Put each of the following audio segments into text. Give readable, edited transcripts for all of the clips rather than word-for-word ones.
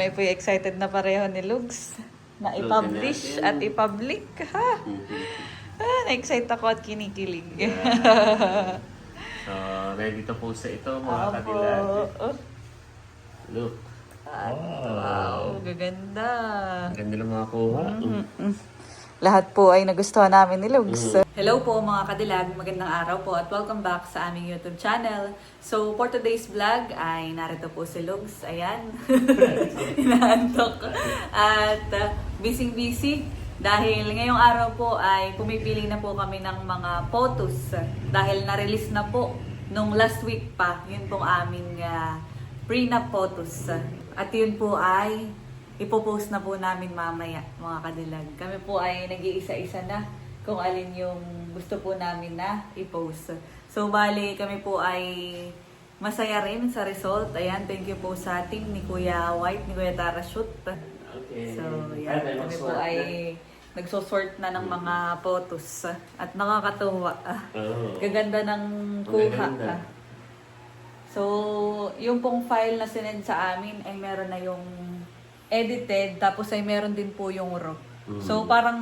May po excited na pareho ni Lugs na i-publish at i-public. Ha? Na-excite ako at kinikilig. Yeah. So, ready to post sa ito mga kadilag. Look. Wow, gaganda. Ganda ng mga kuha. Lahat po ay nagustuhan namin ni Lugs. Hello po mga kadilag, magandang araw po at welcome back sa aming YouTube channel. So for today's vlog ay narito po si Lugs. Ayan, inaantok. At busy dahil ngayong araw po ay pumipili na po kami ng mga photos. Dahil na-release na po nung last week pa, yun pong aming prenup photos. At yun po ay ipopost na po namin mamaya mga kadilag. Kami po ay nag-iisa-isa na kung alin yung gusto po namin na i-post. So bali kami po ay masaya rin sa result. Ayan, thank you po sa team ni Kuya White, ni Kuya Tarashoot. Okay. So yan, kami po ay nagsosort na ng mga photos. At nakakatuwa. Gaganda ng kuha. So yung pong file na sinend sa amin ay meron na yung edited, tapos ay meron din po yung raw. So parang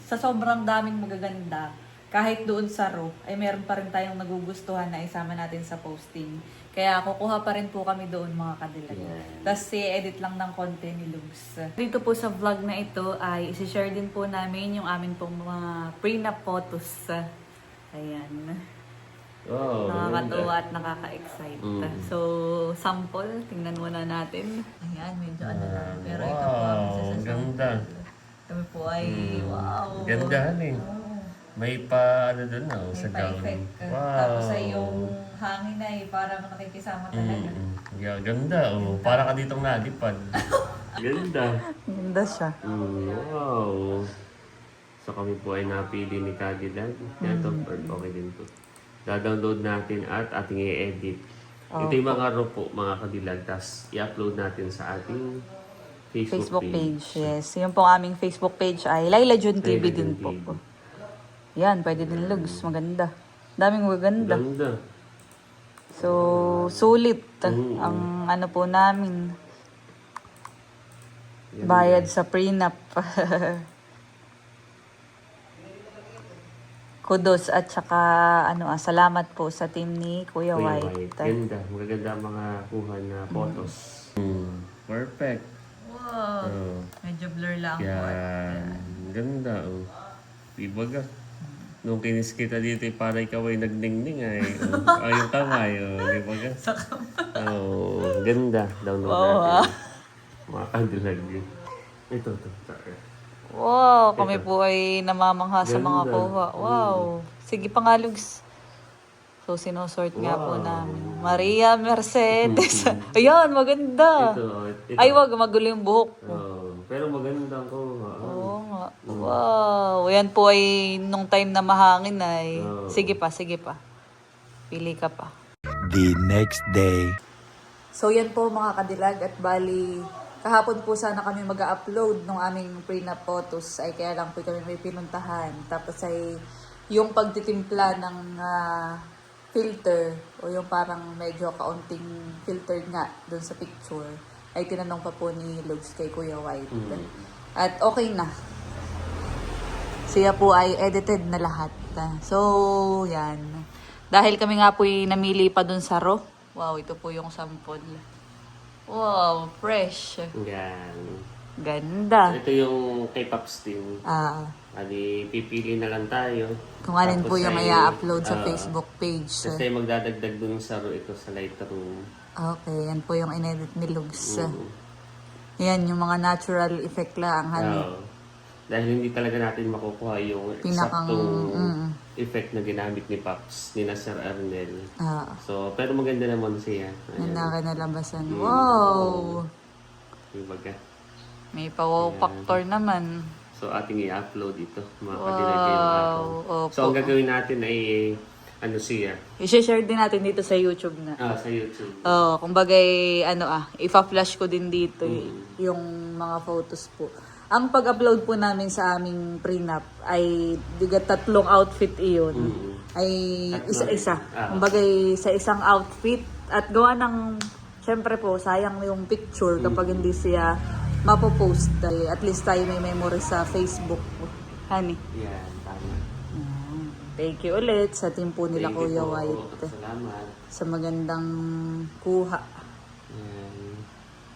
sa sobrang daming magaganda, kahit doon sa raw, ay meron pa rin tayong nagugustuhan na isama natin sa posting. Kaya kukuha pa rin po kami doon mga kadilag. Tapos i-edit lang ng konti ni Lugs. Dito po sa vlog na ito ay isi-share din po namin yung amin pong mga prenup photos. Ayan. Wow, Nakakatuwa at nakaka-excite. So, sample, tingnan muna natin. Ayan, medyo ano lang. Pero ito po ang isa sa ganda. Kami po ay, wow. Gandahan eh. May pa ano doon na sa May gown. pa-effect. Wow. Tapos ay yung hangin ay parang nakikisama talaga. Yeah, ganda oh. Para ka ditong nalipad. Ganda. Ganda siya. Wow. So kami po ay napili ni Cadillac. Kaya ito, okay din po. Da-download natin at ating i-edit. Ito yung mga raw po, mga kadilag. Tapos i-upload natin sa ating Facebook page. Yes. Yung pong aming Facebook page ay Laila June TV din po. Yan, pwede din Lugs. Maganda. Daming maganda. Ganda. So, sulit ang ano po namin. Bayad sa prenup. Kudos at saka salamat po sa team ni Kuya White. Ganda. Magaganda ang mga kuha na photos. Perfect. Wow. Medyo blur lang po. Yan. Ganda oh. Ibaga. Nung kinis kita dito, para ikaw ay nagningning ay. Yung kamay. Ibaga. Sa kamay. Ganda. Download natin. Mga kadilag yun. Ito. Wow, kami po ay namamangha sa mga kuha. Wow. Sige pa nga, Lugs. So, sinosort nga po namin. Maria Mercedes. Ayan, maganda. Ito. Ay, wag, magulo yung buhok. Pero maganda ang kuha. Oo nga. Wow. Yan po ay nung time na mahangin ay. Sige pa. Pili ka pa. The next day. So, yan po mga kadilag at bali. Kahapon po sana kami mag-upload ng aming prenup photos ay kaya lang po kami may pinuntahan. Tapos ay yung pagtitimpla ng filter o yung parang medyo kaunting filter nga doon sa picture ay tinanong pa po ni Lugs kay Kuya White. At okay na. Siya po ay edited na lahat. So, yan. Dahil kami nga po namili pa doon sa raw. Wow, ito po yung sample. Wow, fresh. Yan. Ganda. Ito yung kay Pops din. Ali, pipili na lang tayo. Kung alin po yung i-upload sa Facebook page. Tapos tayo magdadagdag dun sa ito sa Lightroom. Okay, yan po yung inedit ni Lugs. Yan, yung mga natural effect lang. Dahil hindi talaga natin makukuha yung eksaktong effect na ginamit ni Pops, ni Sir Arnel. So, pero maganda naman siya. Ganda ka nalabasan. Wow! Ibaga. May pa-wow factor naman. So, ating i-upload ito. Mga kadilag yung araw. So, ang gagawin natin ay siya. I-share din natin dito sa YouTube na. Sa YouTube. Kumbagay, ipa-flash ko din dito yung mga photos po. Ang pag-upload po namin sa aming prenup ay 3 outfit iyon. Ay isa-isa. Kumbagay sa isang outfit at gawa ng syempre po, sayang yung picture kapag hindi siya mapopost. At least tayo may memory sa Facebook. Honey. Yan, tama. Thank you ulit sa team po nila Thank you Kuya po. White. Salamat. Sa magandang kuha. Yan.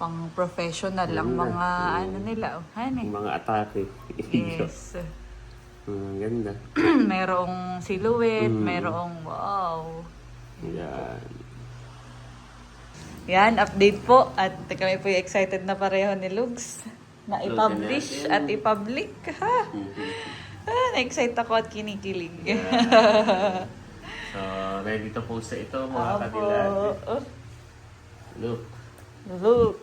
Pang professional ang mga ano nila. Oh, honey. Yung mga atake. Yes. Ganda. Merong silhouette, merong wow. Yan. Yan, update po. At kami po excited na pareho ni Lugs na i-publish at i-public. Ha? Na-excite ako at kinikilig. So, ready to post sa ito mga Apo. kadilag. Look. Look.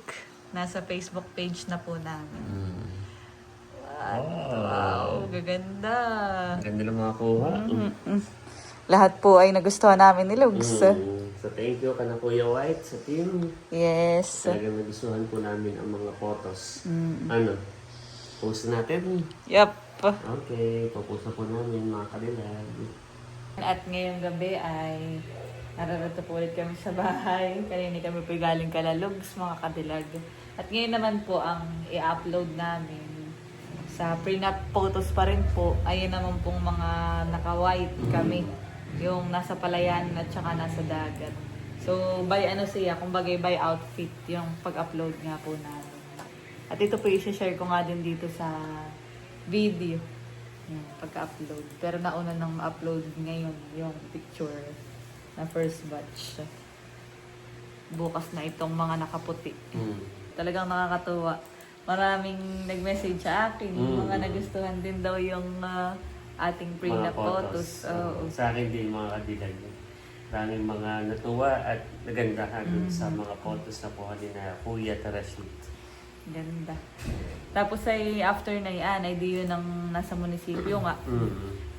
Nasa Facebook page na po namin. Wow, gaganda. Ganda ng mga kuha. Lahat po ay nagustuhan namin ni Lugs. So, thank you ka na Kuya White sa team. Yes. Talagang nagustuhan po namin ang mga photos. Ano? Post natin. Yup. Okay, popost na po namin mga kadilag. At ngayong gabi ay nararato po ulit kami sa bahay. Kanina kami po galing Kalalugs, mga kadilag. At ngayon naman po ang i-upload namin sa prenup photos pa rin po. Ayun naman pong mga naka-white kami. Yung nasa palayan at saka nasa dagat. So, by ano siya, kumbaga by outfit yung pag-upload nga po namin. At ito po i-share ko nga din dito sa video. Yung pagka-upload. Pero nauna nang ma-upload ngayon yung picture na first batch. Bukas na itong mga nakaputi. Talagang nakakatuwa. Maraming nag-message sa akin. Mga nagustuhan din daw yung ating prenup photos. Sa akin din mga kadilag. Maraming mga natuwa at nagandahan sa mga photos na po ni na Kuya Tarashit. Ganda. Tapos ay after na yan, ay di yun ang nasa munisipyo nga.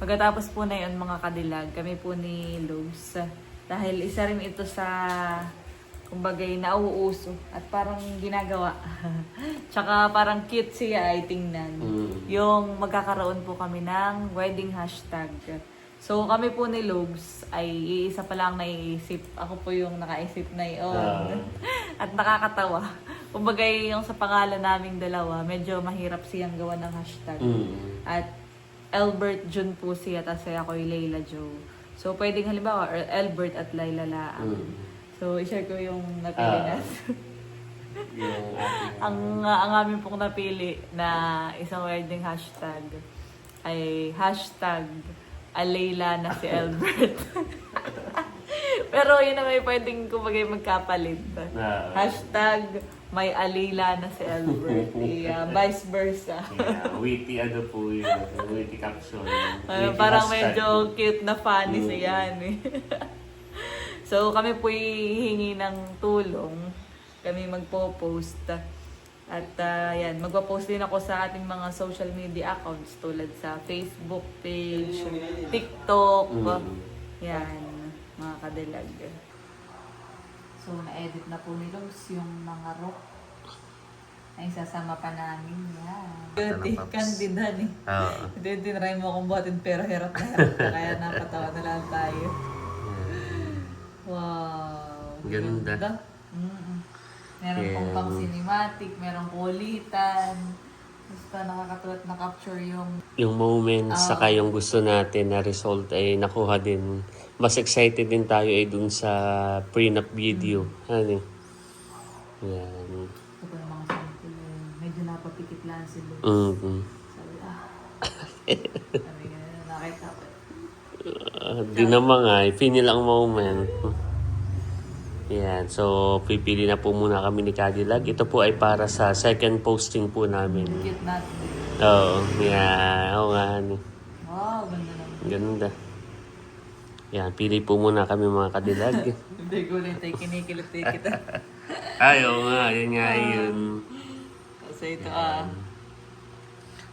Pagkatapos po na yun mga kadilag, kami po ni Lugs. Dahil isa rin ito sa, kumbagay, nauuso at parang ginagawa. Tsaka parang cute siya ay tingnan. Yung magkakaroon po kami ng wedding hashtag. So kami po ni Lugs ay iisa pa lang naiisip. Ako po yung nakaisip na yun. At nakakatawa. Kumbaga yung sa pangalan naming dalawa, medyo mahirap siyang gawa ng hashtag. At Albert June po siya, tapos ako'y Layla Jo. So pwedeng halimbawa, Albert at Layla Laang. So i-share ko yung napili natin. ang amin pong napili na isang wedding hashtag ay hashtag Alayla na si Albert. Pero yun na may pwedeng kumbaga magkapalit. Hashtag may Alila na si Albert. Vice versa. Witty ano po yun. Witty caption. Parang medyo cute na funny siya. So kami po hihingi ng tulong. Kami magpo-post. At yan, magpo-post din ako sa ating mga social media accounts tulad sa Facebook page, TikTok. Yan, mga kadilag. So, na-edit na po ni Lugs yung mga rock. Ay, sasama pa namin yan. Candida ni. Hindi tinry mo akong buhatin pero hirap na kaya napatawa na lang tayo. Wow. Ganda. Meron pong pang cinematic, merong kulitan. Basta nakakatuwa at na-capture yung moments saka yung gusto natin na result ay nakuha din. Mas excited din tayo ay dun sa prenup video. Ano? Yan. ito po yung mga sample. Medyo napapikit lang si Lugs. Sabi, sabi nga, nakita ko. Di naman nga, pinil ang moment. Yan, so pipili na po muna kami ni Cadillac. Ito po ay para sa second posting po namin. Cute natin. Oo, yan. Oo nga. Wow, ganda naman. Ganda. Yan, pili po muna kami mga Cadillac. Hindi ko ulit tayo kinikilit kita. Ay, oo nga. Yan nga yun. Kasi ito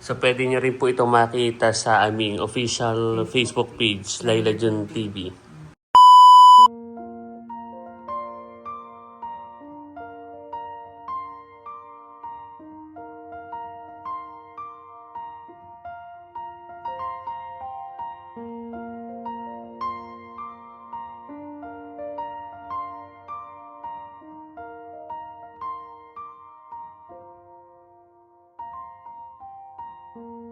So, pwede nyo rin po ito makita sa aming official Facebook page, Layla June TV. po.